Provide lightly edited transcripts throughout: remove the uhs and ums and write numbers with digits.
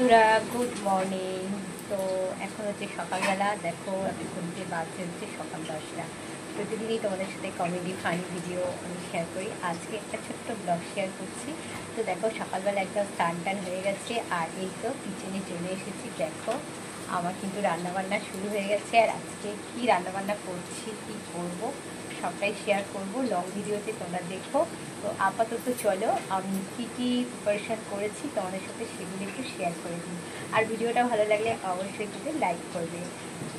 বন্ধুরা good morning. তো এখন হচ্ছে সকালবেলা, দেখো এখন যে বাজে হচ্ছে সকাল 10টা। প্রতিদিনই তোমাদের সাথে কমেডি ফানি ভিডিও আমি শেয়ার করি। আজকে একটা ছোট্ট ব্লগ শেয়ার করছি। তো দেখো সকালবেলা একদম স্নান টান হয়ে গেছে, আর এই তো কিচেনে চলে এসেছি। দেখো আমার কিন্তু রান্নাবান্না শুরু হয়ে গেছে, আর আজকে কী রান্নাবান্না করছি, কী করব সবটাই শেয়ার করব লং ভিডিওতে, তোমরা দেখো। তো আপাতত চলো আমি কী কী প্রিপারেশান করেছি তোমাদের সাথে সেগুলো একটু শেয়ার করে দিই। আর ভিডিওটা ভালো লাগলে অবশ্যই কিন্তু লাইক করবে।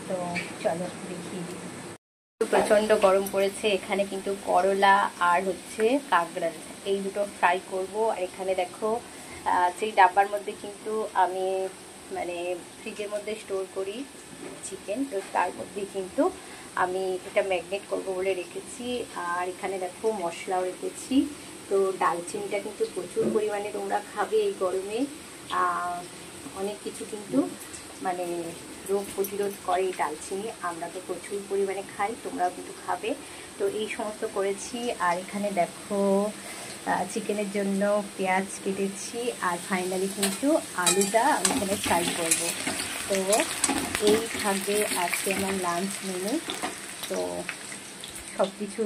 তো চলো দেখিয়ে দিই। প্রচণ্ড গরম পড়েছে, এখানে কিন্তু করলা আর হচ্ছে কাঁকড়া এই দুটো ফ্রাই করব। আর এখানে দেখো সেই ডাব্বার মধ্যে কিন্তু আমি মানে ফ্রিজের মধ্যে স্টোর করি চিকেন, তো তার মধ্যে কিন্তু আমি এটা ম্যাগনেট করব বলে রেখেছি। আর এখানে দেখো মশলাও রেখেছি। তো ডালচিনিটা কিন্তু প্রচুর পরিমাণে তোমরা খাবে এই গরমে। অনেক কিছু কিন্তু মানে রোগ প্রতিরোধ করে এই ডালচিনি, আমরা তো প্রচুর পরিমাণে খাই, তোমরাও কিন্তু খাবে। তো এই সমস্ত করেছি। আর এখানে দেখো চিকেনের জন্য পেঁয়াজ কেটেছি। আর ফাইনালি কিন্তু আলুটা আমি এখানে ফ্রাই করবো। তো এই থাকবে আজকে আমার লাঞ্চ মেনু। তো সব কিছু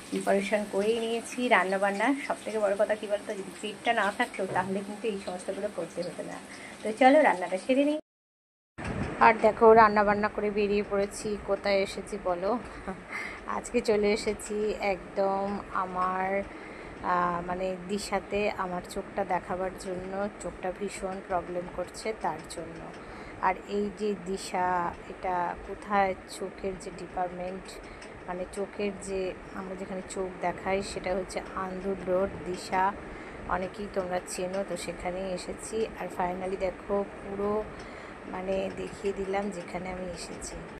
প্রিপারেশান করেই নিয়েছি। রান্নাবান্না সবথেকে বড় কথা কী বলতো, যদি পেটটা না থাকতো তাহলে কিন্তু এই সমস্তগুলো করতে হতো না। তো চলো রান্নাটা সেরে নিই। আর দেখো রান্না বান্না করে বেরিয়ে পড়েছি। কোথায় এসেছি বলো? আজকে চলে এসেছি একদম আমার মানে দিশাতে আমার চোখটা দেখাবার জন্য। চোখটা ভীষণ প্রবলেম করছে তার জন্য। আর এই যে দিশা, এটা কোথায়, চোখের যে ডিপার্টমেন্ট, মানে চোখের যে আমরা যেখানে চোখ দেখাই সেটা হচ্ছে আন্দুর রোড দিশা, অনেকেই তোমরা চেনো। তো সেখানেই এসেছি। আর ফাইনালি দেখো পুরো মানে দেখিয়ে দিলাম যেখানে আমি এসেছি।